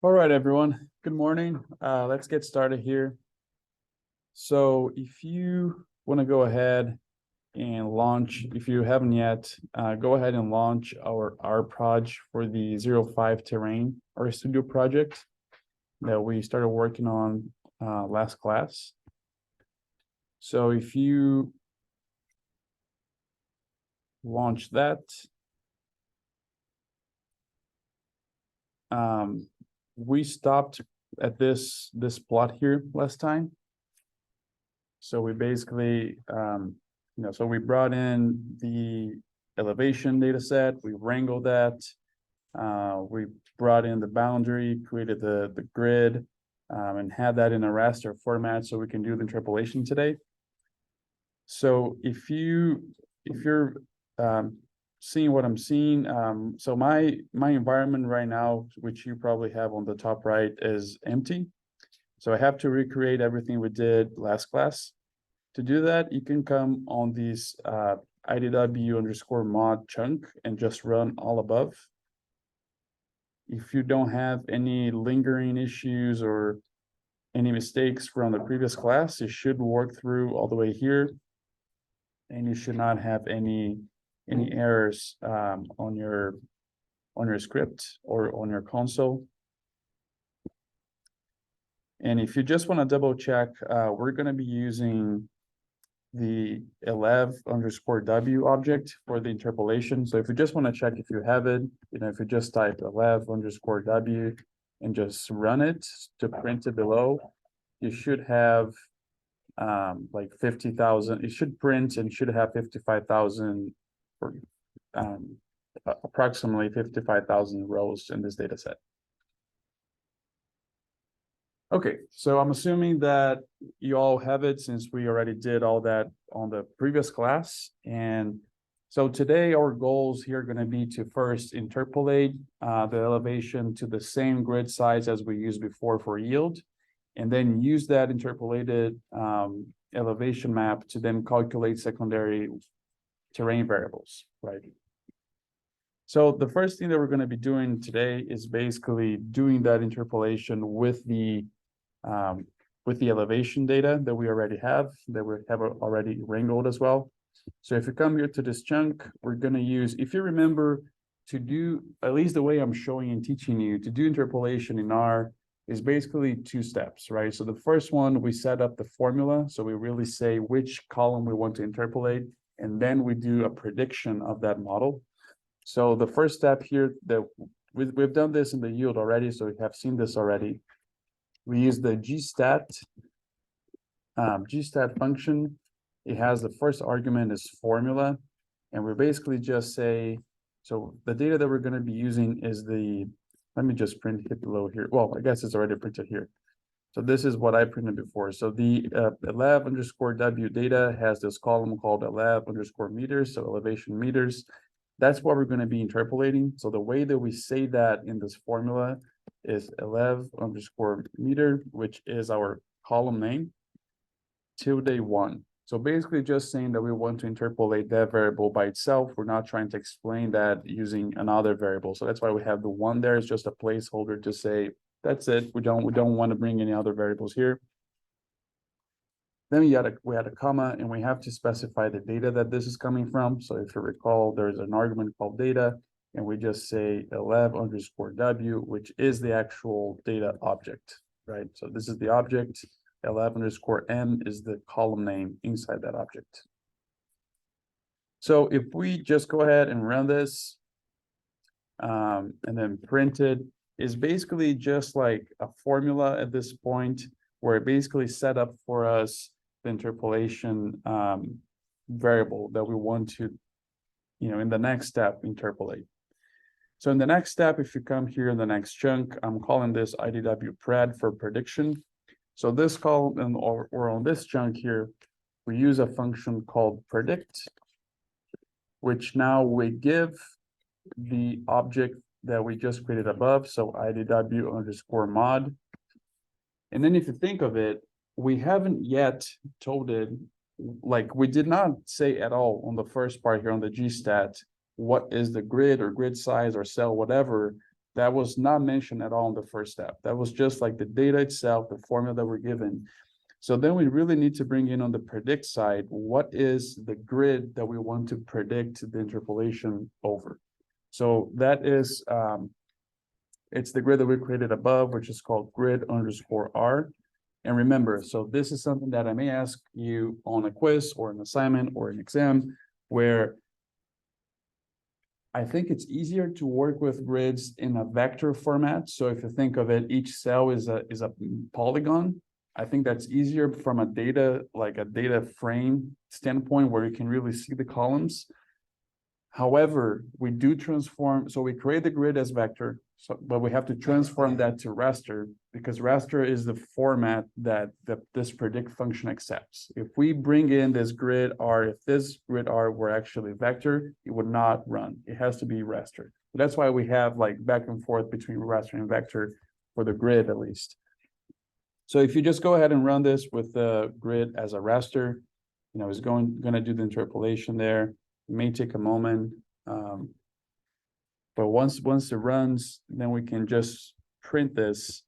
All right, everyone. Good morning. Let's get started here. So if you want to go ahead and launch, if you haven't yet, go ahead and launch our RProj for the 05 terrain, our studio project that we started working on last class. So if you launch that, we stopped at this plot here last time. So we basically, so we brought in the elevation data set, we wrangled that, we brought in the boundary, created the grid, and had that in a raster format so we can do the interpolation today. So if you're seeing what I'm seeing, so my environment right now, which you probably have on the top right, is empty. So I have to recreate everything we did last class. To do that, you can come on this IDW_mod chunk and just run all above. If you don't have any lingering issues or any mistakes from the previous class, it should work through all the way here. And you should not have any errors on your script or on your console. And if you just want to double check, we're going to be using the elev_w object for the interpolation. So if you just want to check if you have it, if you just type elev_w and just run it to print it below, you should have like 50,000. It should print and should have 55,000 or approximately 55,000 rows in this data set. Okay, so I'm assuming that you all have it since we already did all that on the previous class. And so today our goals here are going to be to first interpolate the elevation to the same grid size as we used before for yield, and then use that interpolated elevation map to then calculate secondary terrain variables, right? So the first thing that we're going to be doing today is basically doing that interpolation with the elevation data that we already have, that we have already wrangled as well. So if you come here to this chunk, we're going to use, if you remember, to do, at least the way I'm showing and teaching you, to do interpolation in R is basically two steps, right? So the first one, we set up the formula. So we really say which column we want to interpolate, and then we do a prediction of that model. So the first step here, that we've done this in the yield already, so we have seen this already. We use the gstat function. It has the first argument is formula, and we basically just say, so the data that we're going to be using is the, let me just hit below here. Well, I guess it's already printed here. So this is what I printed before. So the elev_w data has this column called elev_meters, so elevation meters. That's what we're going to be interpolating. So the way that we say that in this formula is elev_meter, which is our column name, ~1. So basically just saying that we want to interpolate that variable by itself. We're not trying to explain that using another variable. So that's why we have the 1 there. It's just a placeholder to say, that's it. We don't want to bring any other variables here. Then we had a comma, and we have to specify the data that this is coming from. So if you recall, there's an argument called data, and we just say elev_w, which is the actual data object, right? So this is the object. elev_m is the column name inside that object. So if we just go ahead and run this, and then print it, is basically just like a formula at this point, where it basically set up for us the interpolation variable that we want to, in the next step, interpolate. So in the next step, if you come here in the next chunk, I'm calling this IDW_pred for prediction. So this column, or on this chunk here, we use a function called predict, which now we give the object that we just created above, so IDW_mod. And then if you think of it, we haven't yet told it, like we did not say at all on the first part here on the gstat, what is the grid or grid size or cell, whatever, That was not mentioned at all in the first step. That was just like the data itself, the formula that we're given. So then we really need to bring in on the predict side, what is the grid that we want to predict the interpolation over? So that is, it's the grid that we created above, which is called grid_R. And remember, so this is something that I may ask you on a quiz or an assignment or an exam, where I think it's easier to work with grids in a vector format. So if you think of it, each cell is a polygon. I think that's easier from a data, like a data frame standpoint, where you can really see the columns. However, we do transform, so we create the grid as vector, but we have to transform that to raster, because raster is the format that this predict function accepts. If we bring in this grid R, if this grid R were actually vector, it would not run. It has to be raster. That's why we have like back and forth between raster and vector for the grid at least. So if you just go ahead and run this with the grid as a raster, you know, it's going to do the interpolation there. It may take a moment, but once it runs, then we can just print this,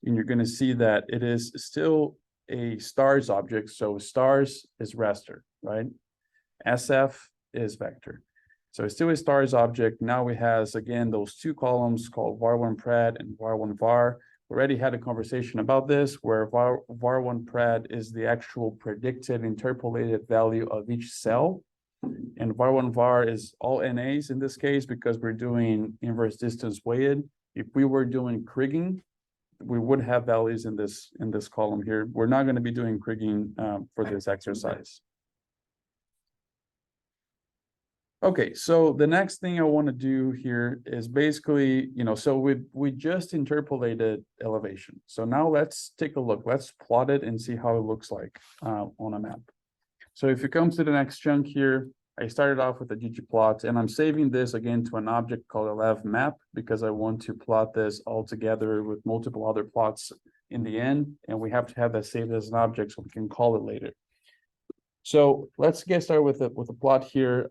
and you're going to see that it is still a stars object. So stars is raster, right? SF is vector. So it's still a stars object. Now we have, again, those two columns called var1 pred and var1 var. We already had a conversation about this, where var1 pred is the actual predicted interpolated value of each cell. And var1 var is all NAs in this case, because we're doing inverse distance weighted. If we were doing Kriging, we would have values in this column here. We're not going to be doing Kriging for this exercise. Okay, so the next thing I want to do here is basically, you know, so we just interpolated elevation. So now let's take a look. Let's plot it and see how it looks like on a map. So if you come to the next chunk here, I started off with a ggplot, and I'm saving this again to an object called elevmap, because I want to plot this all together with multiple other plots in the end, and we have to have that saved as an object so we can call it later. So let's get started with a plot here.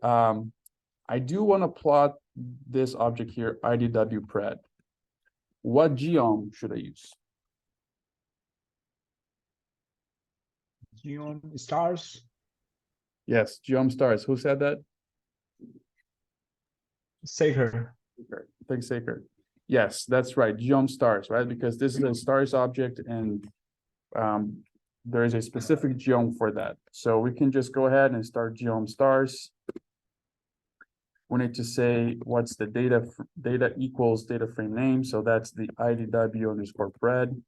I do want to plot this object here, IDW pred. What geom should I use? Geom stars. Yes, geom stars. Who said that? Saker. Thanks, Saker. Yes, that's right. Geom stars, right? Because this is a stars object, and there is a specific geom for that. So we can just go ahead and start geom stars. We need to say what's the data equals data frame name. So that's the IDW_pred.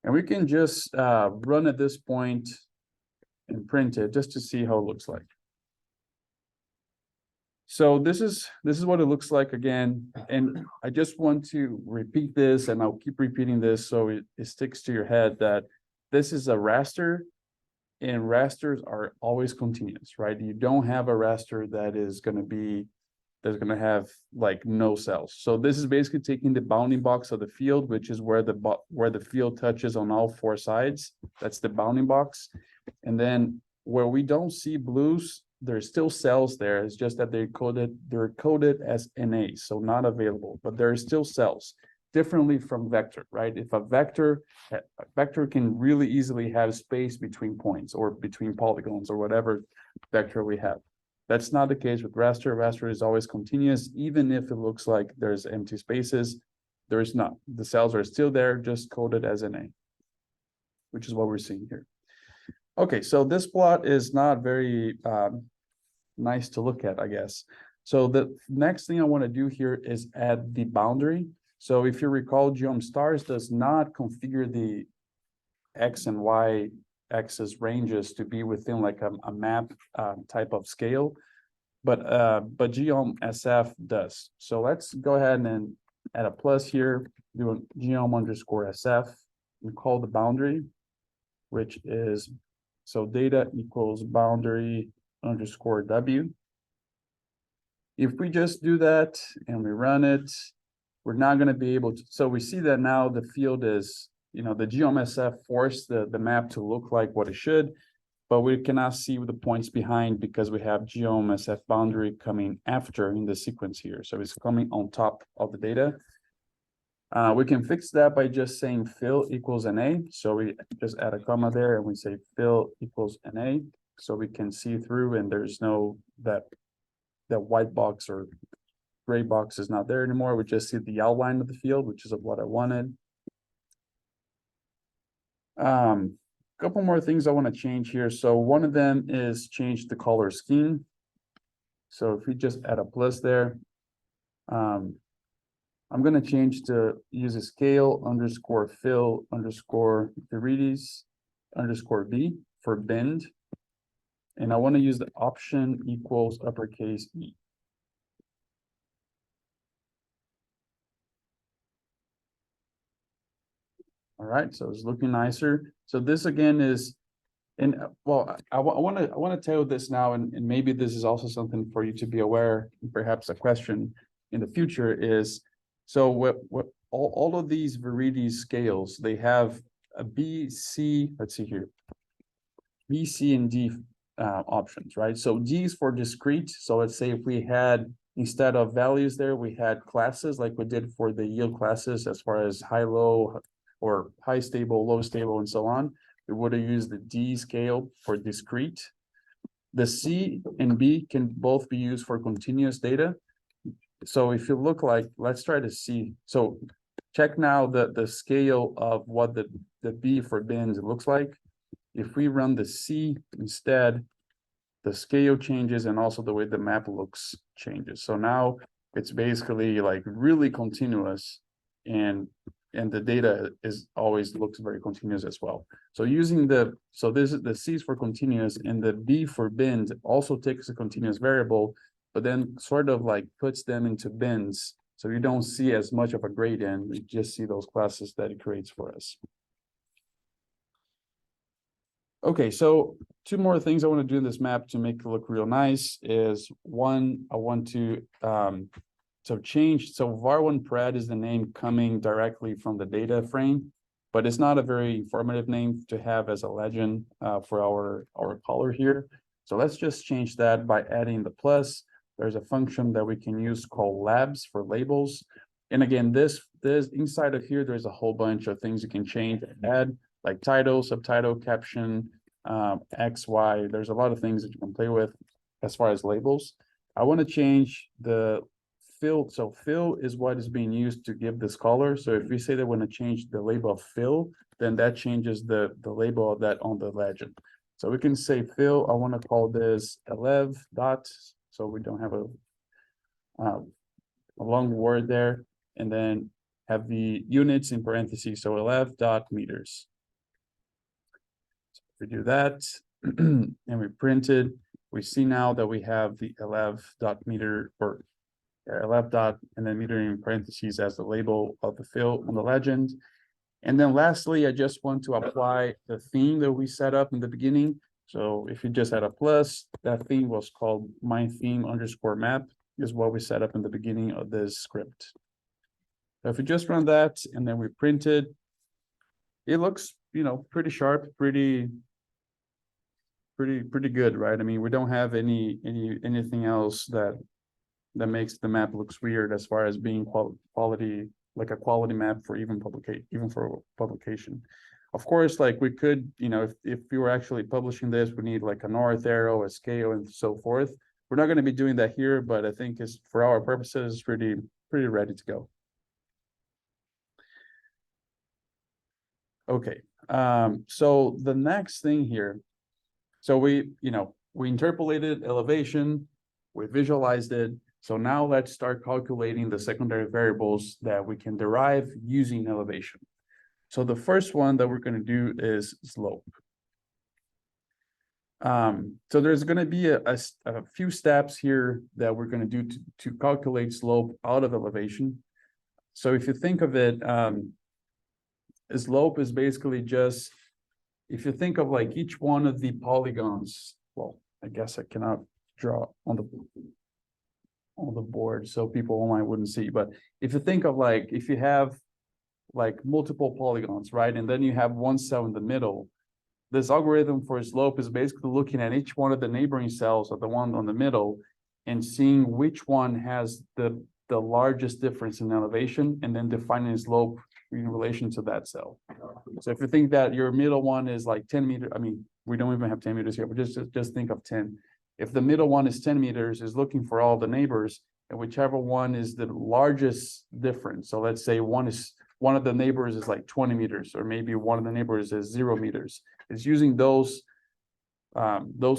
And we can just run at this point and print it just to see how it looks like. So this is what it looks like again. And I just want to repeat this, and I'll keep repeating this so it sticks to your head, that this is a raster, and rasters are always continuous, right? You don't have a raster that is going to have like no cells. So this is basically taking the bounding box of the field, which is where the field touches on all four sides. That's the bounding box. And then where we don't see blues, there's still cells there. It's just that they're coded as NAs, so not available, but there are still cells. Differently from vector, right? If a vector can really easily have space between points or between polygons or whatever vector we have. That's not the case with raster. Raster is always continuous, even if it looks like there's empty spaces. There is not. The cells are still there, just coded as NA, which is what we're seeing here. Okay, so this plot is not very nice to look at, I guess. So the next thing I want to do here is add the boundary. So if you recall, geom stars does not configure the X and Y axis ranges to be within like a map type of scale, but geom SF does. So let's go ahead and add a plus here, do a geom_SF, and call the boundary, which is, so data equals boundary_W. If we just do that and we run it, we're not going to be able to, so we see that now the field is, you know, the geom_SF forced the map to look like what it should, but we cannot see the points behind because we have geom_SF boundary coming after in the sequence here. So it's coming on top of the data. We can fix that by just saying fill equals NA. So we just add a comma there and we say fill equals NA. So we can see through and there's no, that white box or gray box is not there anymore. We just see the outline of the field, which is what I wanted. Couple more things I want to change here. So one of them is change the color scheme. So if we just add a plus there, I'm going to change to use a scale underscore fill underscore Viridis underscore B for bend. And I want to use the option equals uppercase E. All right, so it's looking nicer. So this again is, and well, I want to tell you this now, and maybe this is also something for you to be aware, perhaps a question in the future is, so what all of these Viridis scales, they have a B, C, let's see here, B, C, and D options, right? So D is for discrete. So let's say if we had, instead of values there, we had classes like we did for the yield classes as far as high, low, or high stable, low stable, and so on. We would have used the D scale for discrete. The C and B can both be used for continuous data. So if you look like, let's try to see. So check now the scale of what the B for bins looks like. If we run the C instead, the scale changes and also the way the map looks changes. So now it's basically like really continuous, and the data is always looks very continuous as well. So using so this is the C's for continuous, and the B for bins also takes a continuous variable, but then sort of like puts them into bins. So you don't see as much of a gradient, you just see those classes that it creates for us. Okay, so two more things I want to do in this map to make it look real nice is one, I want to change, so var1 pred is the name coming directly from the data frame, but it's not a very informative name to have as a legend for our color here. So let's just change that by adding the plus. There's a function that we can use called labs for labels. And again, this inside of here, there's a whole bunch of things you can change and add, like title, subtitle, caption, X, Y. There's a lot of things that you can play with as far as labels. I want to change the fill. So fill is what is being used to give this color. So if we say that we want to change the label of fill, then that changes the label of that on the legend. So we can say fill, I want to call this 11 dot, so we don't have a long word there, and then have the units in parentheses, so 11 dot meters. So if we do that and we print it, we see now that we have the 11 dot meter, or 11 dot and then meter in parentheses as the label of the fill on the legend. And then lastly, I just want to apply the theme that we set up in the beginning. So if you just had a plus, that theme was called my theme underscore map, is what we set up in the beginning of this script. So if we just run that and then we print it, it looks, pretty sharp, pretty good, right? I mean, we don't have anything else that makes the map looks weird as far as being quality, like a quality map for even for publication. Of course, like we could, if we were actually publishing this, we need like a north arrow, a scale, and so forth. We're not going to be doing that here, but I think it's, for our purposes, pretty ready to go. Okay, so the next thing here, so we interpolated elevation, we visualized it. So now let's start calculating the secondary variables that we can derive using elevation. So the first one that we're going to do is slope. So there's going to be a few steps here that we're going to do to calculate slope out of elevation. So if you think of it, slope is basically just, if you think of like each one of the polygons, well, I guess I cannot draw on the board so people online wouldn't see, but if you think of like, if you have like multiple polygons, right, and then you have one cell in the middle, this algorithm for slope is basically looking at each one of the neighboring cells of the one on the middle and seeing which one has the the largest difference in elevation and then defining slope in relation to that cell. So if you think that your middle one is like 10 meters, I mean, we don't even have 10 meters here, but just think of 10. If the middle one is 10 meters, is looking for all the neighbors, and whichever one is the largest difference. So let's say one of the neighbors is like 20 meters, or maybe one of the neighbors is 0 meters. It's using those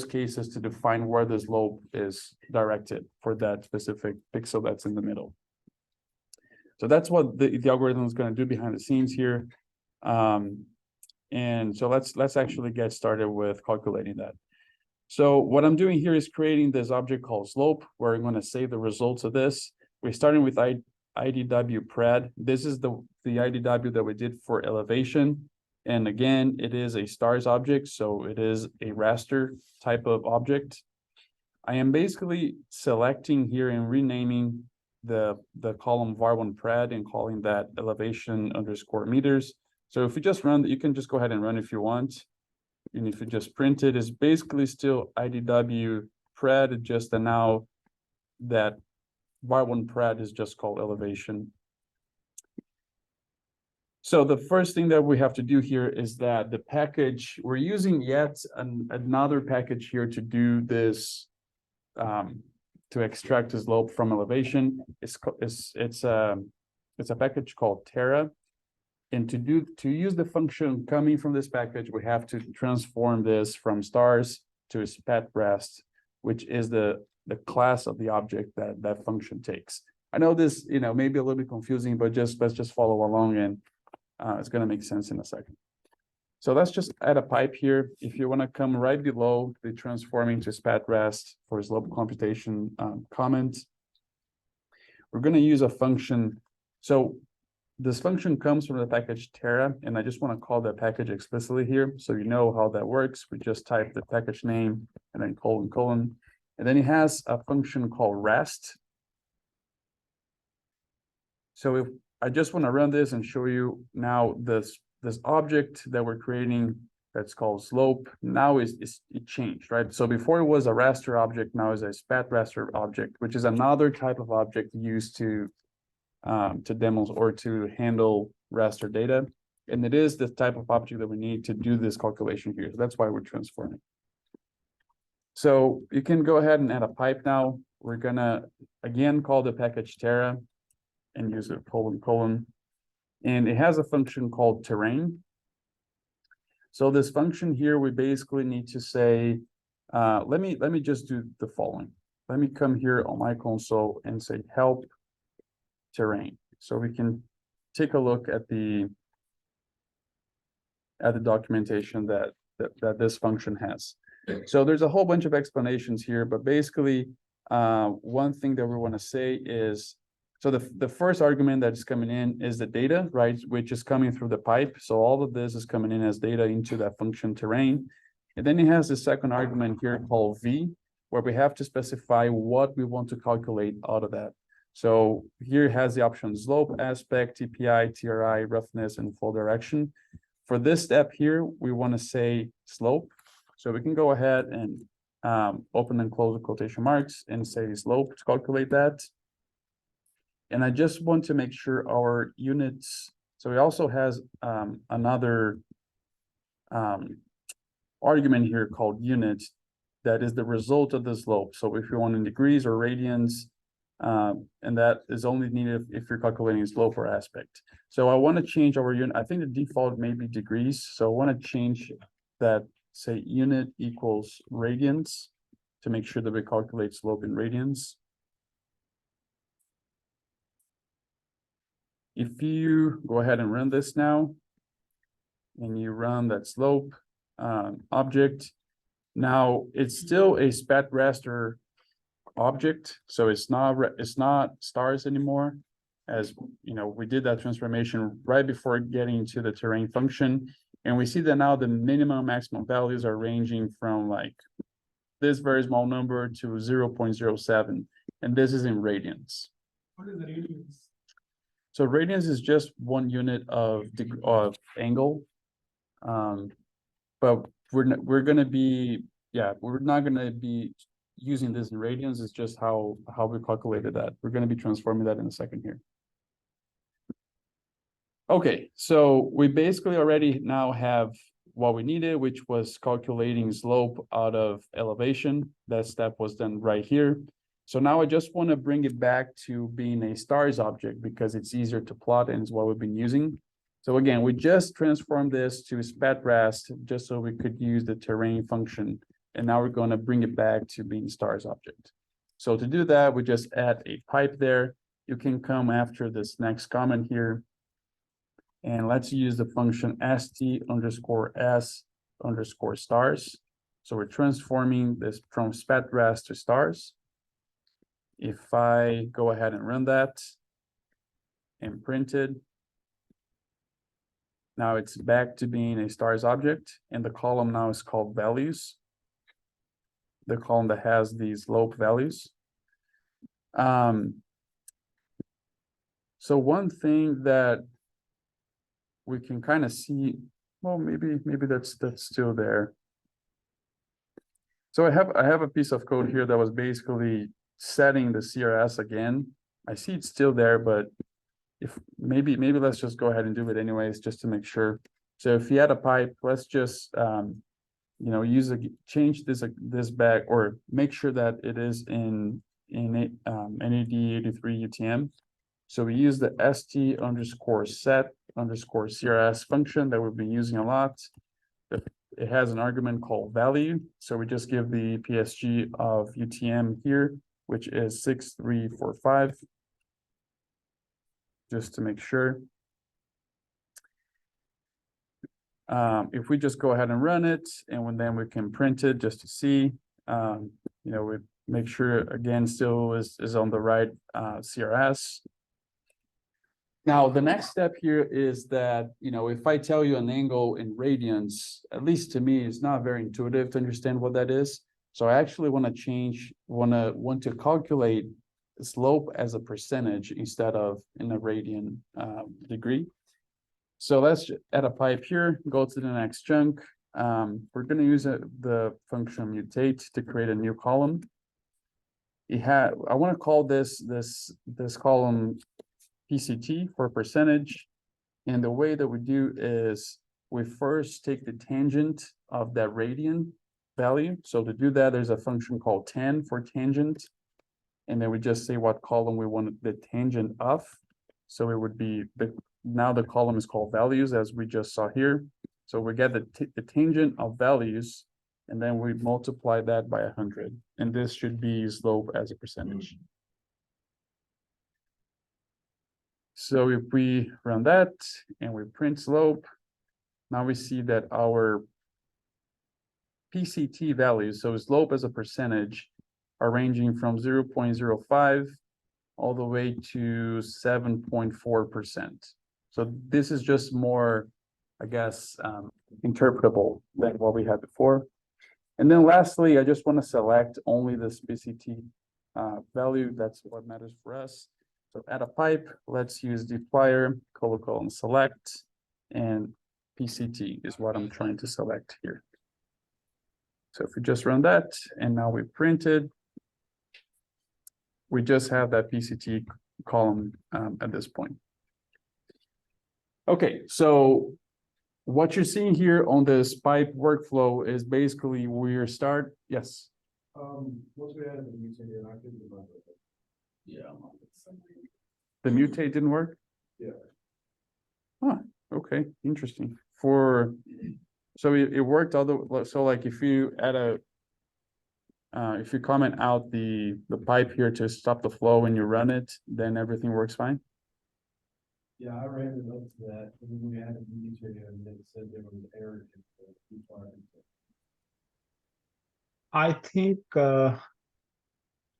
cases to define where the slope is directed for that specific pixel that's in the middle. So that's what the algorithm is going to do behind the scenes here. And so let's actually get started with calculating that. So what I'm doing here is creating this object called slope, where I'm going to save the results of this. We're starting with IDW pred. This is the IDW that we did for elevation. And again, it is a stars object, so it is a raster type of object. I am basically selecting here and renaming the column var1 pred and calling that elevation underscore meters. So if you just run, you can just go ahead and run if you want. And if you just print it, it's basically still IDW pred, just that now that var1 pred is just called elevation. So the first thing that we have to do here is that the package, we're using yet another package here to do this, to extract the slope from elevation. It's a package called Terra. And to use the function coming from this package, we have to transform this from stars to SPAT-RAST, which is the class of the object that function takes. I know this, may be a little bit confusing, but let's just follow along, and it's going to make sense in a second. So let's just add a pipe here. If you want to come right below the transforming to SPAT-RAST for slope computation comment, we're going to use a function. So this function comes from the package Terra, and I just want to call that package explicitly here, so you know how that works. We just type the package name and then colon, and then it has a function called RAST. So if I just want to run this and show you now this object that we're creating that's called slope, now it changed, right? So before it was a raster object, now is a SPAT-raster object, which is another type of object used to demo or to handle raster data. And it is the type of object that we need to do this calculation here. So that's why we're transforming. So you can go ahead and add a pipe now. We're gonna, again, call the package Terra and use a colon. And it has a function called terrain. So this function here, we basically need to say, let me just do the following. Let me come here on my console and say help terrain. So we can take a look at the documentation that this function has. So there's a whole bunch of explanations here, but basically one thing that we want to say is, so the first argument that's coming in is the data, right, which is coming through the pipe. So all of this is coming in as data into that function terrain. And then it has the second argument here called v, where we have to specify what we want to calculate out of that. So here it has the option slope, aspect, TPI, TRI, roughness, and full direction. For this step here, we want to say slope. So we can go ahead and open and close the quotation marks and say slope to calculate that. And I just want to make sure our units, so it also has another argument here called unit that is the result of the slope. So if you want in degrees or radians, and that is only needed if you're calculating slope or aspect. So I want to change our unit. I think the default may be degrees. So I want to change that, say unit equals radians to make sure that we calculate slope in radians. If you go ahead and run this now, and you run that slope object, now it's still a SPAT-raster object, so it's not stars anymore. As you know, we did that transformation right before getting to the terrain function, and we see that now the minimum and maximum values are ranging from like this very small number to 0.07, and this is in radians. What is the radians? So radians is just 1 unit of angle, but we're not going to be using this in radians, it's just how we calculated that. We're going to be transforming that in a second here. Okay, so we basically already now have what we needed, which was calculating slope out of elevation. That step was done right here. So now I just want to bring it back to being a stars object because it's easier to plot and it's what we've been using. So again, we just transformed this to SPATRAST just so we could use the terrain function. And now we're going to bring it back to being stars object. So to do that, we just add a pipe there. You can come after this next comment here. And let's use the function st_s_stars. So we're transforming this from SPATRAST to stars. If I go ahead and run that and print it, now it's back to being a stars object, and the column now is called values. The column that has these slope values. So one thing that we can kind of see, well, maybe that's still there. So I have a piece of code here that was basically setting the CRS again. I see it's still there, but if maybe let's just go ahead and do it anyways, just to make sure. So if you add a pipe, let's just change this back, or make sure that it is in NAD83 UTM. So we use the st_set_CRS function that we've been using a lot. It has an argument called value. So we just give the PSG of UTM here, which is 6345. Just to make sure. If we just go ahead and run it, and then we can print it just to see, we make sure again still is on the right CRS. Now, the next step here is that, if I tell you an angle in radians, at least to me, it's not very intuitive to understand what that is. So I actually want to calculate the slope as a percentage instead of in a radian degree. So let's add a pipe here, go to the next chunk. We're going to use the function mutate to create a new column. I want to call this column PCT for percentage. And the way that we do is we first take the tangent of that radian value. So to do that, there's a function called tan for tangent. And then we just say what column we want the tangent of. So it would be now the column is called values, as we just saw here. So we get the tangent of values, and then we multiply that by 100. And this should be slope as a percentage. So if we run that and we print slope, now we see that our PCT values, so slope as a percentage, are ranging from 0.05 all the way to 7.4%. So this is just more, I guess, interpretable than what we had before. And then lastly, I just want to select only this PCT value. That's what matters for us. So add a pipe, let's use dplyr, colon select, and PCT is what I'm trying to select here. So if we just run that, and now we printed, we just have that PCT column at this point. Okay, so what you're seeing here on this pipe workflow is basically yes. Once we added the mutate, I couldn't remember. Yeah. The mutate didn't work? Yeah. Huh, okay, interesting. So it worked so like if you add if you comment out the pipe here to stop the flow and you run it, then everything works fine? Yeah, I ran it up to that, and then we added the mutate, and it said there was an error. I think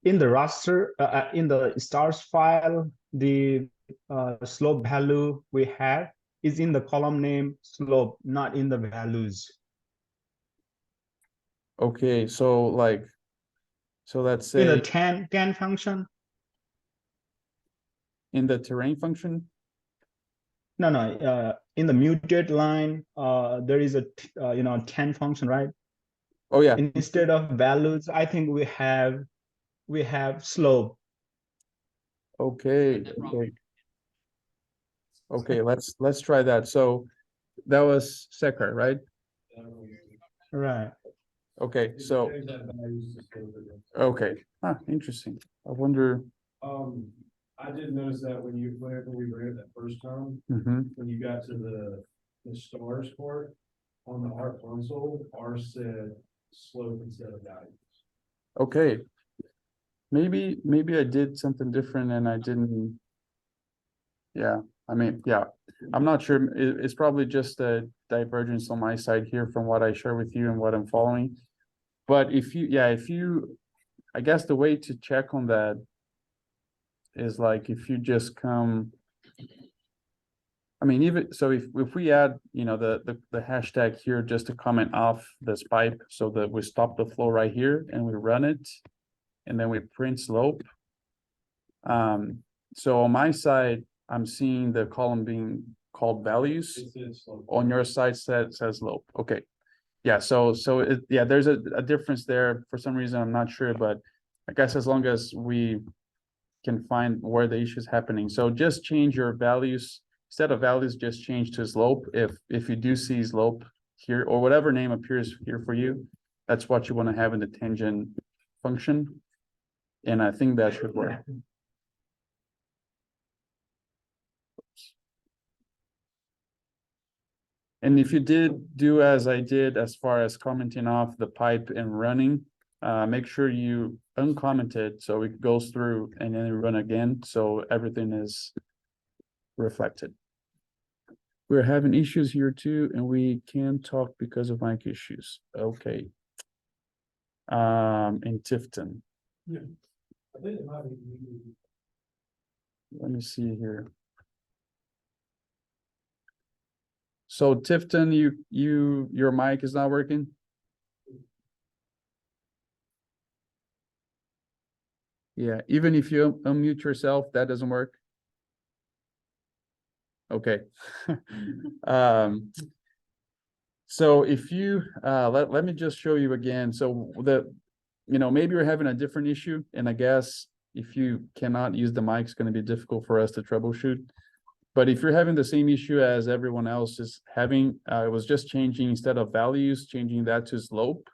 in the raster, in the stars file, the slope value we have is in the column name slope, not in the values. Okay, so let's say In the tan function. in the terrain function. No, in the mutate line, there is a tan function, right? Oh, yeah, Instead of values, I think we have slope. okay, okay. Okay, let's try that. So that was Sekar, right? Right. Okay, so, Change that values to slope again. okay, interesting. I wonder, I did notice that whenever we ran it that first time, mhm. when you got to the stars part, on the art console, ours said slope instead of values. Okay. Maybe I did something different and I didn't. Yeah, I mean, yeah, I'm not sure. It's probably just a divergence on my side here from what I share with you and what I'm following. But I guess the way to check on that is like if you just come. I mean, even so, if we add, the hashtag here just to comment off this pipe so that we stop the flow right here and we run it, and then we print slope. So on my side, I'm seeing the column being called values. It says slope. On your side says slope. Okay. Yeah, there's a difference there. For some reason, I'm not sure, but I guess as long as we can find where the issue is happening. So just change your values. Instead of values, just change to slope. If you do see slope here or whatever name appears here for you, that's what you want to have in the tangent function. And I think that should work. And if you did do as I did, as far as commenting off the pipe and running, make sure you uncomment it so it goes through and then run again, so everything is reflected. We're having issues here too, and we can't talk because of mic issues. Okay. In Tifton, I think it might be. let me see here. So Tifton, your mic is not working? Yeah, even if you unmute yourself, that doesn't work. Okay. So if you, let me just show you again. So maybe you're having a different issue, and I guess if you cannot use the mic, it's going to be difficult for us to troubleshoot. But if you're having the same issue as everyone else is having, it was just changing instead of values, changing that to slope.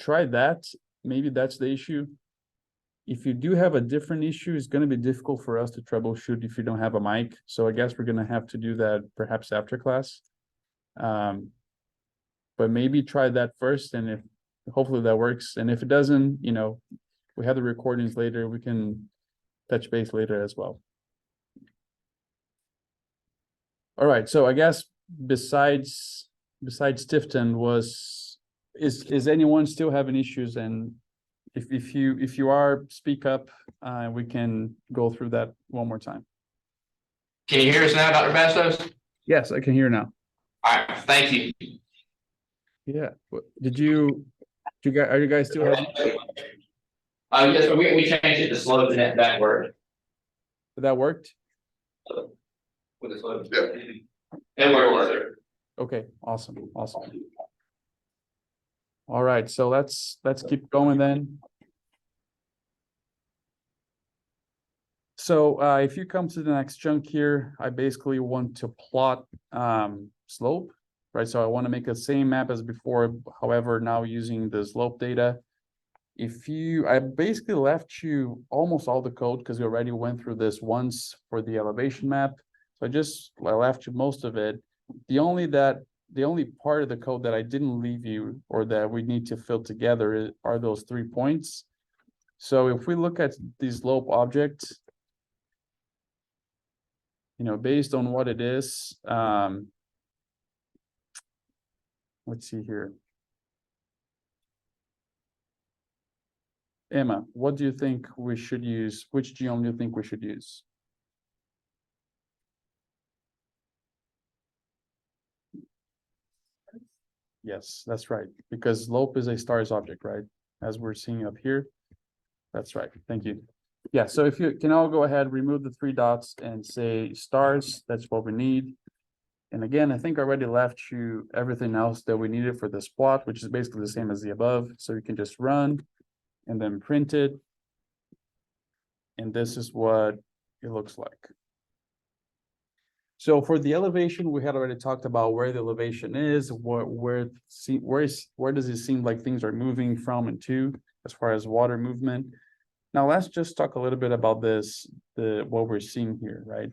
Try that. Maybe that's the issue. If you do have a different issue, it's going to be difficult for us to troubleshoot if you don't have a mic. So I guess we're going to have to do that perhaps after class. But maybe try that first, and if hopefully that works. And if it doesn't, we have the recordings later, we can touch base later as well. All right, so I guess besides Tifton is anyone still having issues? And if you are, speak up, we can go through that one more time. Can you hear us now, Dr. Bastos? Yes, I can hear now. All right, thank you. Yeah, are you guys still having? Yes, we changed it to slope and that worked. That worked? With the slope. It worked. Okay, awesome. All right, so let's keep going then. So if you come to the next chunk here, I basically want to plot slope, right? So I want to make the same map as before, however, now using the slope data. I basically left you almost all the code because we already went through this once for the elevation map. So I left you most of it. The only part of the code that I didn't leave you or that we need to fill together are those 3 points. So if we look at the slope object, based on what it is, let's see here. Emma, what do you think we should use? Which geom do you think we should use? Yes, that's right, because slope is a stars object, right? As we're seeing up here. That's right, thank you. Yeah, so if you can all go ahead, remove the 3 dots and say stars, that's what we need. And again, I think I already left you everything else that we needed for this plot, which is basically the same as the above. So you can just run and then print it. And this is what it looks like. So for the elevation, we had already talked about where the elevation is, where does it seem like things are moving from and to as far as water movement. Now let's just talk a little bit about this, what we're seeing here, right?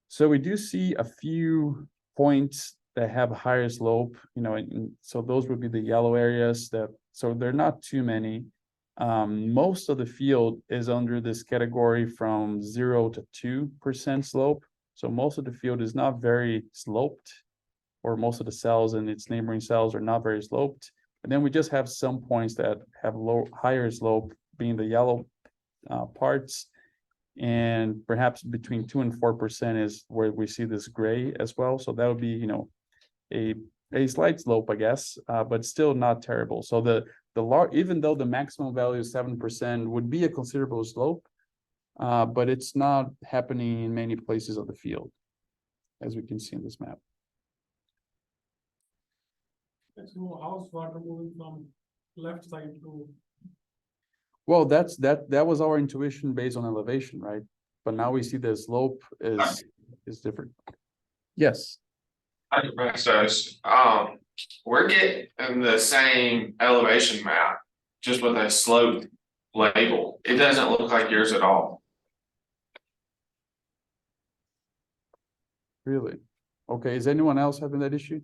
So we do see a few points that have higher slope, you know, and so those would be the yellow areas so they're not too many. Most of the field is under this category from 0 to 2% slope. So most of the field is not very sloped, or most of the cells and its neighboring cells are not very sloped. And then we just have some points that have higher slope, being the yellow parts. And perhaps between 2 and 4% is where we see this gray as well. So that would be, you know, a slight slope, I guess, but still not terrible. So even though the maximum value is 7%, would be a considerable slope, but it's not happening in many places of the field, as we can see in this map. So how's water moving from left side to? Well, that was our intuition based on elevation, right? But now we see the slope is different. Yes. So, we're getting the same elevation map, just with a slope label. It doesn't look like yours at all. Really? Okay, is anyone else having that issue?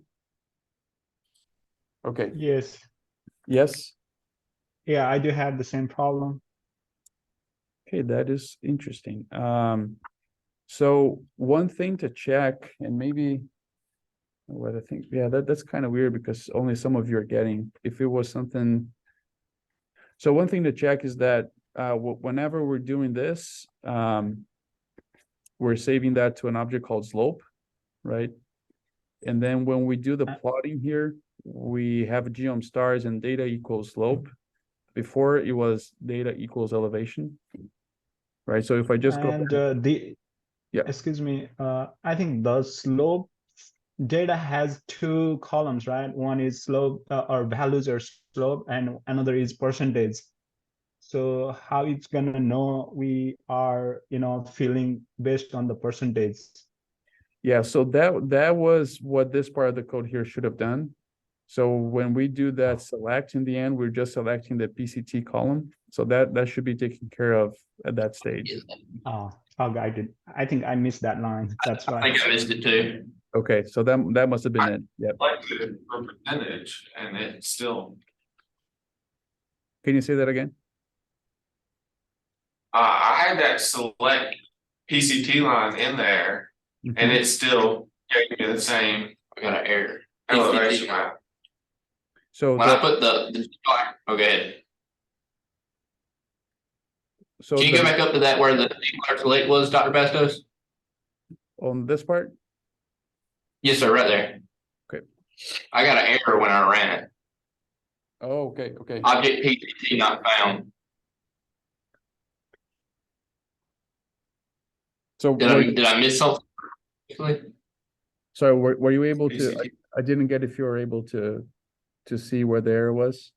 Okay, Yes. yes. Yeah, I do have the same problem. Okay, that is interesting. So one thing to check, and maybe what I think, yeah, that's kind of weird because only some of you are getting, if it was something. So one thing to check is that whenever we're doing this, we're saving that to an object called slope, right? And then when we do the plotting here, we have geom stars and data equals slope. Before it was data equals elevation, right? So if I just And go, yeah, excuse me, I think the slope data has two columns, right? One is slope or values or slope, and another is percentage. So how it's gonna know we are, you know, filling based on the percentage? yeah. So that was what this part of the code here should have done. So when we do that select in the end, we're just selecting the PCT column. So that should be taken care of at that stage. Oh, I think I missed that line. That's I why. think I missed it too. Okay, so that must have been it. Yep. Like the percentage, and it's still, Can you say that again? I had that select PCT line in there, and it still gave me the same I got an error. elevation map. So When I put oh, go ahead. so Can you go back up to that where the select was, Dr. Bastos? on this part, Yes, sir, right there. Okay. I got an error when I ran it. oh, okay, Object PCT not found. So Did I miss something? sorry, were you able to? PCT. I didn't get if you were able to see where the error was.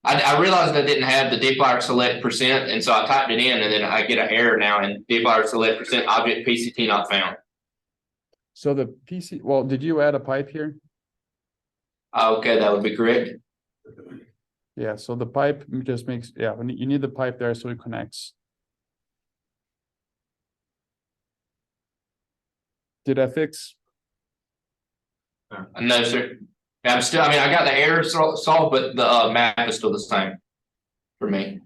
I realized I didn't have the dplyr select percent, and so I typed it in, and then I get an error now in dplyr select percent object PCT not found. So the PC, well, did you add a pipe here? Okay, that would be correct. Yeah, so the pipe just makes, yeah, you need the pipe there so it connects. Did I fix? No, sir. I'm still, I mean, I got the error solved, but the map is still the same for me.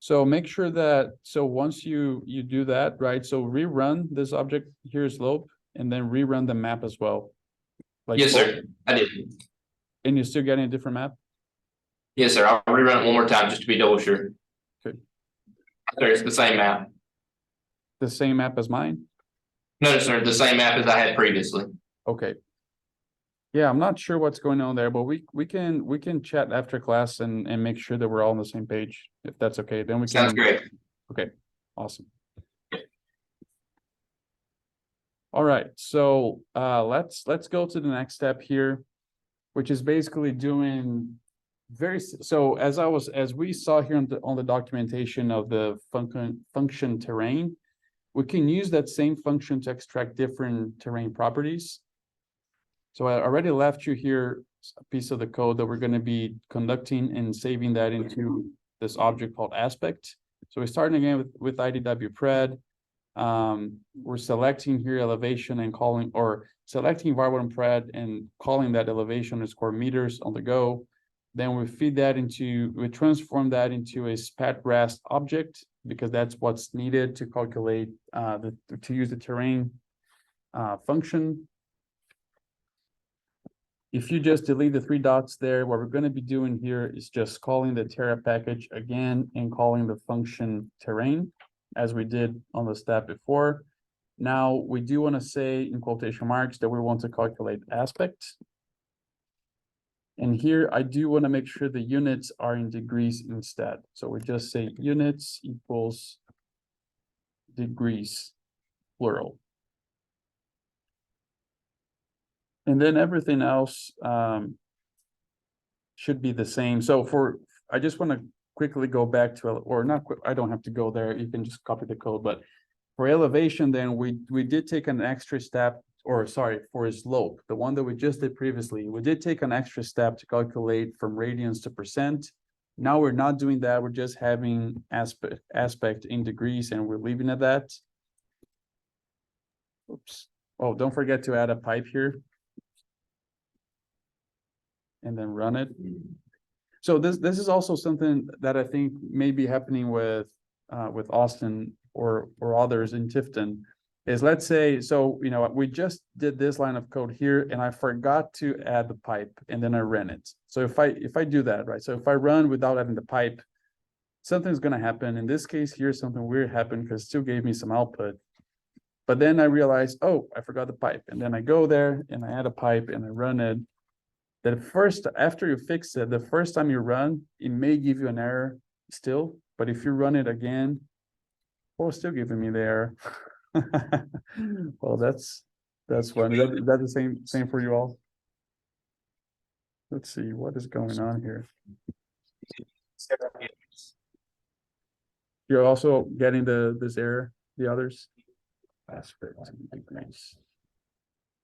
So make sure that, so once you do that, right? So rerun this object here slope and then rerun the map as well. Like Yes, both- sir. I did. And you're still getting a different map? Yes, sir. I'll rerun it one more time just to be double sure. Okay. Sir, it's the same map. The same map as mine? No, sir, the same map as I had previously. Okay. Yeah, I'm not sure what's going on there, but we can chat after class and make sure that we're all on the same page, if that's okay. Then we can. Sounds great. Okay, awesome. All right, so let's go to the next step here, which is basically doing so as we saw here on the documentation of the function terrain, we can use that same function to extract different terrain properties. So I already left you here a piece of the code that we're going to be conducting and saving that into this object called aspect. So we're starting again with IDW pred. We're selecting here elevation and calling, or selecting var1 pred and calling that elevation underscore meters on the go. Then we feed that into, we transform that into a SPAT-RAST object, because that's what's needed to calculate to use the terrain function. If you just delete the 3 dots there, what we're going to be doing here is just calling the Terra package again and calling the function terrain, as we did on the step before. Now we do want to say in quotation marks that we want to calculate aspect. And here I do want to make sure the units are in degrees instead. So we just say units equals degrees, plural. And then everything else should be the same. So I just want to quickly go back to, or not quick, I don't have to go there. You can just copy the code. But for elevation, then we did take an extra step, or sorry, for slope, the one that we just did previously, we did take an extra step to calculate from radians to percent. Now we're not doing that. We're just having aspect in degrees, and we're leaving it at that. Oops. Oh, don't forget to add a pipe here. And then run it. So this is also something that I think may be happening with Austin or others in Tifton. Is, let's say, so you know, we just did this line of code here and I forgot to add the pipe and then I ran it. So if I do that, right? So if I run without adding the pipe, something's gonna happen. In this case here, something weird happened because it still gave me some output. But then I realized, oh, I forgot the pipe. And then I go there and I add a pipe and I run it. That first, after you fix it, the first time you run, it may give you an error still, but if you run it again, oh, it's still giving me the error. Well, that's fun. Is that the same for you all? Let's see what is going on here. You're also getting this error, the others? Aspect degrees.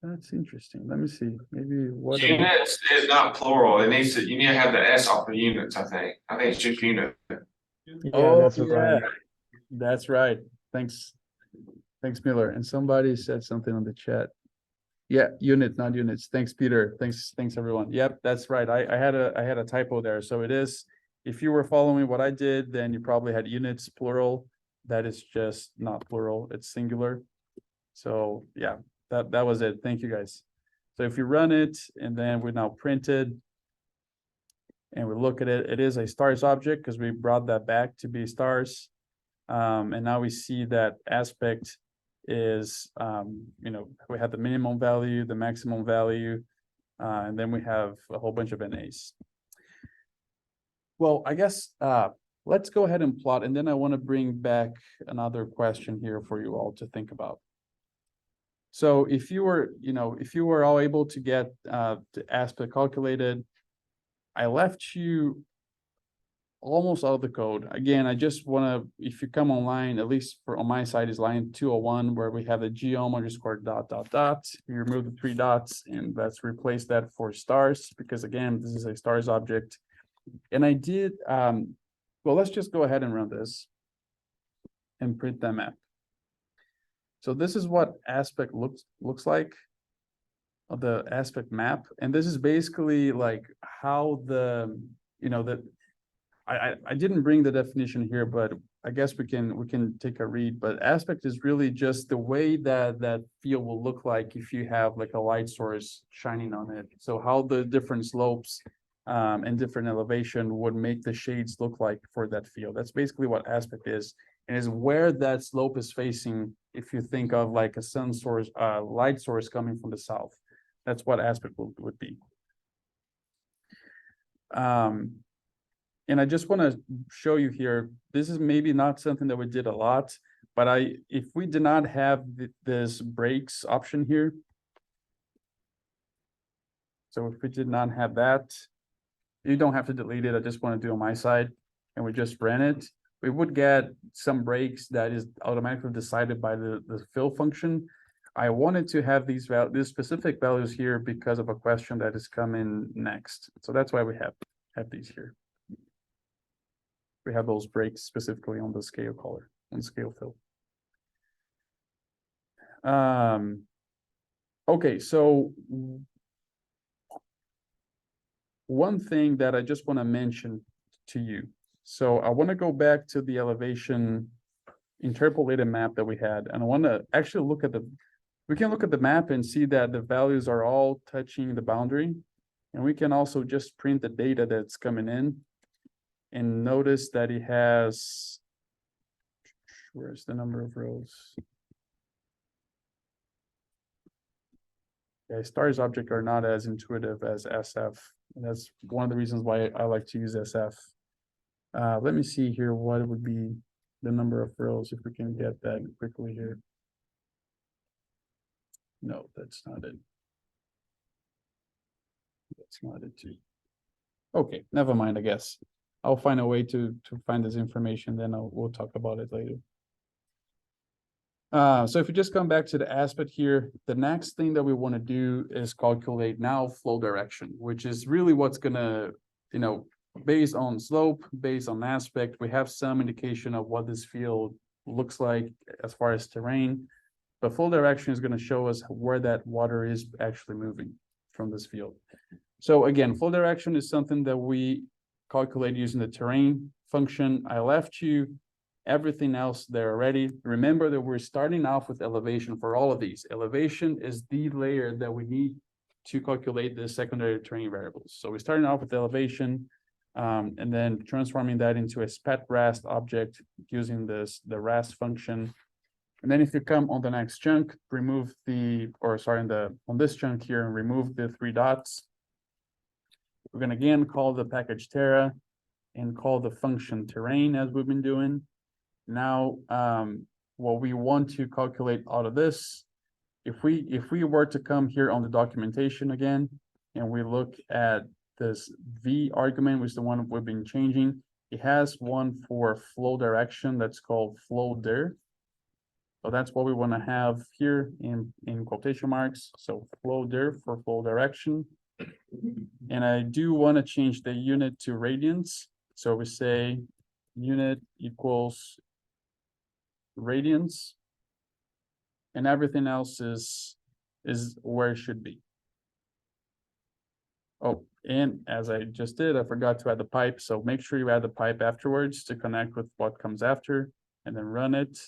That's interesting. Let me see. Maybe what Units is not plural. It needs to, you need to have the S off the units, I think. I think it's just unit. Yeah, that's right. That's right. Thanks, Miller. And somebody said something on the chat. Yeah, unit, not units. Thanks, Peter. Thanks, everyone. Yep, that's right. I had a typo there. So it is, if you were following what I did, then you probably had units plural. That is just not plural. It's singular. So yeah. That was it. Thank you, guys. So if you run it and then we now printed and we look at it, it is a stars object because we brought that back to be stars. And now we see that aspect is, you know, we have the minimum value, the maximum value, and then we have a whole bunch of NAs. Well, I guess let's go ahead and plot, and then I want to bring back another question here for you all to think about. So if you were all able to get the aspect calculated, I left you almost all of the code. Again, I just want to, if you come online, at least on my side is line 201, where we have the geom underscore dot dot dot. You remove the 3 dots and let's replace that for stars, because again, this is a stars object. And I did, well, let's just go ahead and run this and print that map. So this is what aspect looks like, the aspect map. And this is basically like how the, you know, that I didn't bring the definition here, but I guess we can take a read. But aspect is really just the way that field will look like if you have like a light source shining on it. So how the different slopes and different elevation would make the shades look like for that field. That's basically what aspect is. And is where that slope is facing. If you think of like a sun source, light source coming from the south, that's what aspect would be. And I just want to show you here, this is maybe not something that we did a lot, But if we did not have this breaks option here. So if we did not have that, you don't have to delete it. I just want to do on my side, and we just ran it. We would get some breaks that is automatically decided by the fill function. I wanted to have these specific values here because of a question that is coming next. So that's why we have these here. We have those breaks specifically on the scale color, on scale fill. Okay, so one thing that I just want to mention to you. So I want to go back to the elevation interpolated map that we had, and I want to actually look at we can look at the map and see that the values are all touching the boundary. And we can also just print the data that's coming in and notice that it has, where's the number of rows? Yeah, stars object are not as intuitive as SF. And that's one of the reasons why I like to use SF. Let me see here what would be the number of rows, if we can get that quickly here. No, that's not it. That's not it too. Okay, never mind, I guess. I'll find a way to find this information, then we'll talk about it later. So if we just come back to the aspect here, the next thing that we want to do is calculate now flow direction, which is really what's gonna, based on slope, based on aspect, we have some indication of what this field looks like as far as terrain. But flow direction is going to show us where that water is actually moving from this field. So again, flow direction is something that we calculate using the terrain function. I left you everything else there already. Remember that we're starting off with elevation for all of these. Elevation is the layer that we need to calculate the secondary terrain variables. So we're starting off with elevation, and then transforming that into a SPET-RAST object using the RAST function. And then if you come on the next chunk, remove on this chunk here, and remove the 3 dots. We're gonna again call the package Terra and call the function terrain as we've been doing. Now, what we want to calculate out of this, if we were to come here on the documentation again, and we look at this V argument, which is the one we've been changing, it has one for flow direction that's called flow dir. So that's what we want to have here in quotation marks. So flow dir for flow direction. And I do want to change the unit to radians. So we say unit equals radians. And everything else is where it should be. Oh, and as I just did, I forgot to add the pipe. So make sure you add the pipe afterwards to connect with what comes after, and then run it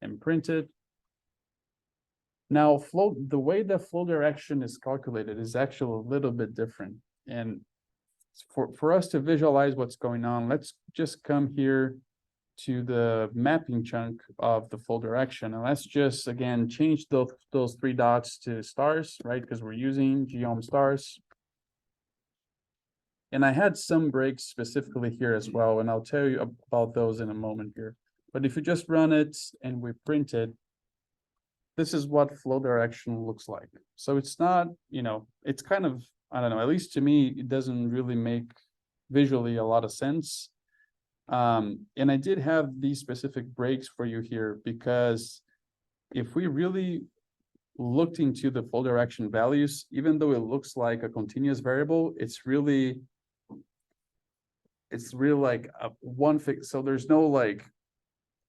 and print it. Now, the way the flow direction is calculated is actually a little bit different. And for us to visualize what's going on, let's just come here to the mapping chunk of the flow direction. And let's just, again, change those 3 dots to stars, right? Because we're using geom stars. And I had some breaks specifically here as well, and I'll tell you about those in a moment here. But if you just run it and we print it, this is what flow direction looks like. So it's not, it's kind of, I don't know, at least to me, it doesn't really make visually a lot of sense. And I did have these specific breaks for you here, because if we really looked into the flow direction values, even though it looks like a continuous variable, it's really like a one fix. So there's no like,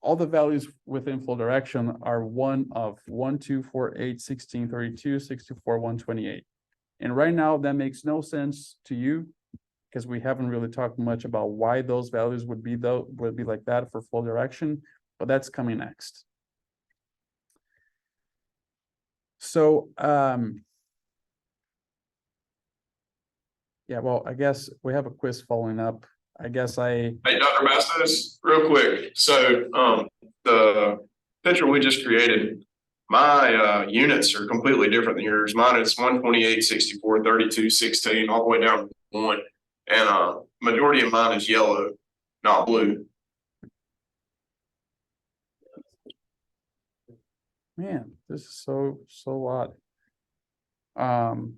all the values within flow direction are 1 of 1, 2, 4, 8, 16, 32, 64, 128. And right now that makes no sense to you, because we haven't really talked much about why those values would be like that for flow direction, but that's coming next. So, yeah, well, I guess we have a quiz following up. I guess Hey, Dr. Bastos, real quick. So, the picture we just created, my units are completely different than yours. Mine is 128, 64, 32, 16, all the way down to 1. And majority of mine is yellow, not blue. Man, this is so odd. Um.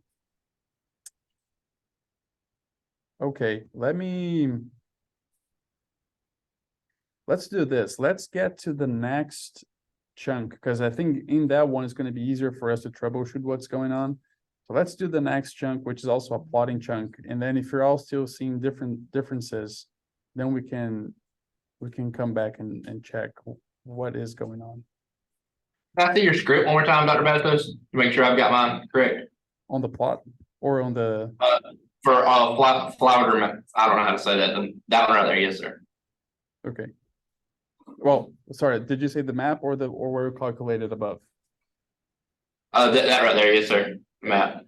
Okay, let's do this. Let's get to the next chunk, because I think in that one it's gonna be easier for us to troubleshoot what's going on. So let's do the next chunk, which is also a plotting chunk, and then if you're all still seeing differences, then we can come back and check what is going on Can I see your script one more time, Dr. Bastos, to make sure I've got mine correct? on the plot or on the, For flower, I don't know how to say that, that one right there, yes, sir. okay. Well, sorry, did you say the map or where calculated above? That right there, yes, sir, Matt.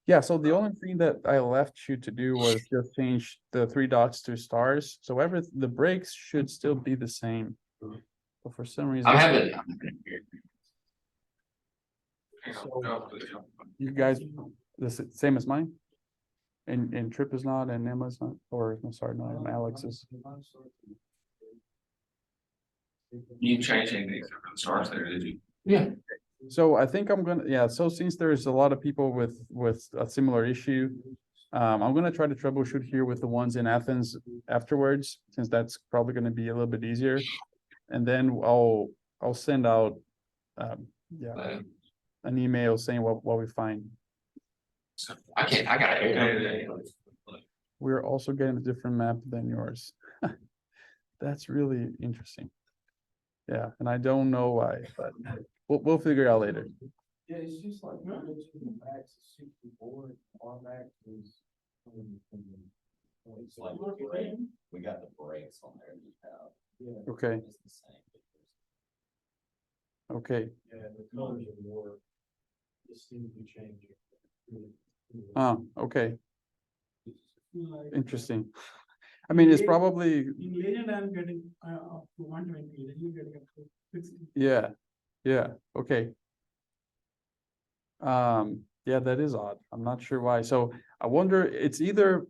Yeah, so the only thing that I left you to do was just change the 3 dots to stars, so the breaks should still be the same. But for some reason, I'm having. you guys, same as mine? And Trip is not, and Emma's not, or, no, sorry, no, Alex is. You changed anything for the stars there, did you? Yeah. So I think I'm gonna, yeah, so since there's a lot of people with a similar issue, I'm gonna try to troubleshoot here with the ones in Athens afterwards, since that's probably gonna be a little bit easier. And then I'll send out, yeah, an email saying what we find. I gotta hear. We're also getting a different map than yours. That's really interesting. Yeah, and I don't know why, but we'll figure it out later. Yeah, it's just like, max is 64, our max is. It's like, we got the brakes on there, you have. Yeah, Okay, It's the same. okay. yeah, the colors are more distinctly changing. Okay, Like, interesting. I mean, it's probably, In legend, I'm getting up to 120, then you're getting up to 60. yeah, okay. Yeah, that is odd. I'm not sure why. So I wonder, it's either,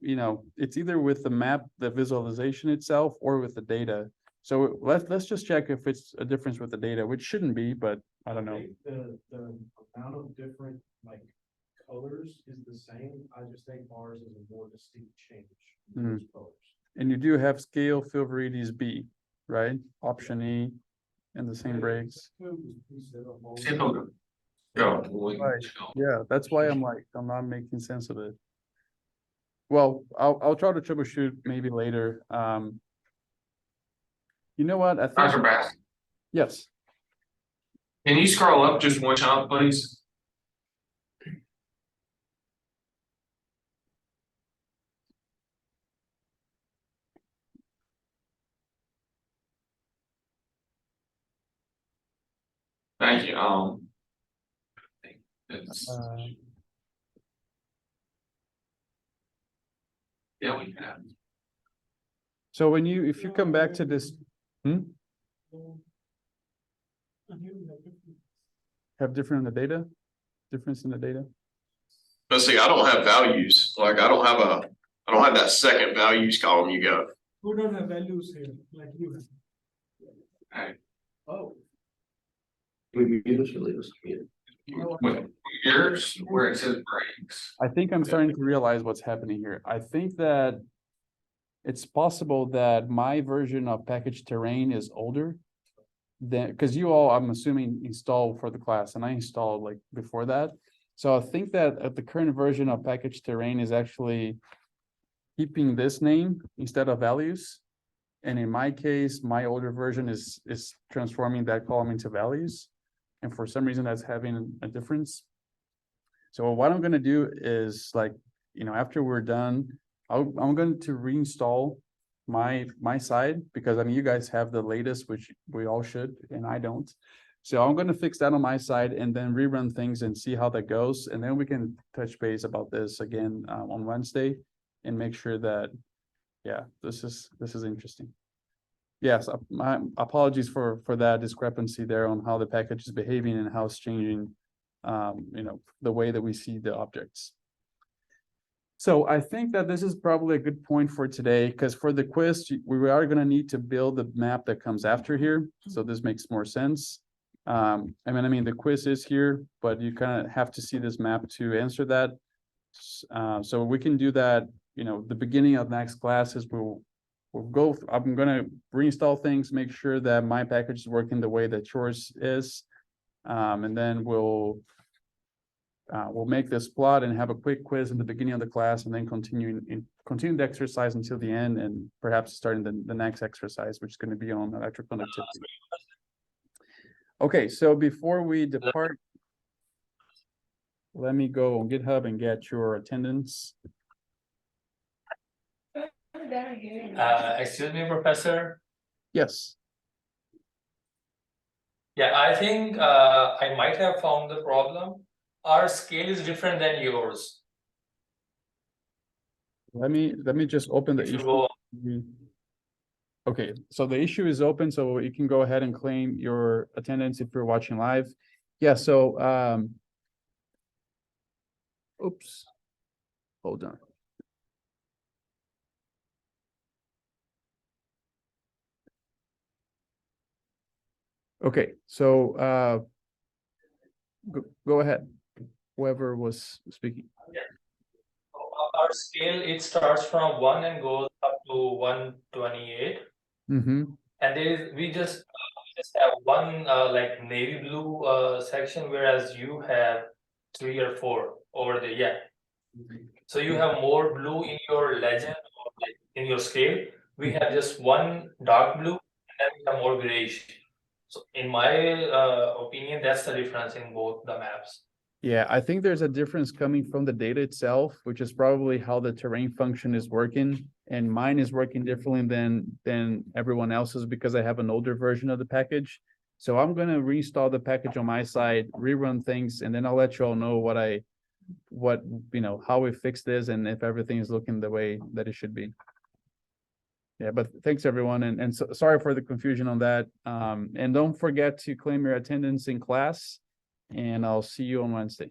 it's either with the map, the visualization itself, or with the data. So let's just check if it's a difference with the data, which shouldn't be, but I don't know. think the amount of different, like, colors is the same, I just think ours is a more distinct change in those colors. And you do have scale fill varieties B, right? Option E and the same breaks. Simple. Go. Right. Yeah, that's why I'm not making sense of it. Well, I'll try to troubleshoot maybe later. You know what? I Dr. think, Bass, yes, can you scroll up just one chunk, please? Thank you, it's, yeah, we have. so if you come back to this, And here we have different. have different in the data? Difference in the data? But see, I don't have values, like, I don't have that second values column you got. Who don't have values here, like you have. Oh. We mute us or leave us muted? Yours, where it says breaks. I think I'm starting to realize what's happening here. I think that it's possible that my version of package terrain is older than, because you all, I'm assuming, installed for the class, and I installed like before that. So I think that the current version of package terrain is actually keeping this name instead of values. And in my case, my older version is transforming that column into values. And for some reason, that's having a difference. So what I'm gonna do is, like, after we're done, I'm going to reinstall my side, because I mean, you guys have the latest, which we all should, and I don't. So I'm gonna fix that on my side and then rerun things and see how that goes. And then we can touch base about this again on Wednesday and make sure that, yeah, this is interesting. Yes, my apologies for that discrepancy there on how the package is behaving and how it's changing, the way that we see the objects. So I think that this is probably a good point for today, because for the quiz, we are gonna need to build the map that comes after here. So this makes more sense. I mean, the quiz is here, but you kind of have to see this map to answer that. So we can do that, the beginning of next classes, I'm gonna reinstall things, make sure that my package is working the way that yours is. And then we'll make this plot and have a quick quiz in the beginning of the class, and then continue the exercise until the end, and perhaps starting the next exercise, which is going to be on electric conductivity. Okay, so before we depart, let me go on GitHub and get your attendance. Excuse me, Professor. Yes. Yeah, I think I might have found the problem. Our scale is different than yours. Let me just open the If you issue. go, Okay, so the issue is open, so you can go ahead and claim your attendance if you're watching live. Yeah, so oops. Hold on. Okay, so go ahead. Whoever was speaking. our scale, it starts from 1 and goes up to 128. Mm-hmm. And we just have one like navy blue section, whereas you have 3 or 4 over there. Yeah. So you have more blue in your legend or like in your scale. We have just one dark blue, and then we have more grayish. So in my opinion, that's the difference in both the maps. Yeah, I think there's a difference coming from the data itself, which is probably how the terrain function is working. And mine is working differently than everyone else's because I have an older version of the package. So I'm gonna reinstall the package on my side, rerun things, and then I'll let you all know how we fix this and if everything is looking the way that it should be. Yeah, but thanks everyone, and sorry for the confusion on that. And don't forget to claim your attendance in class, and I'll see you on Wednesday.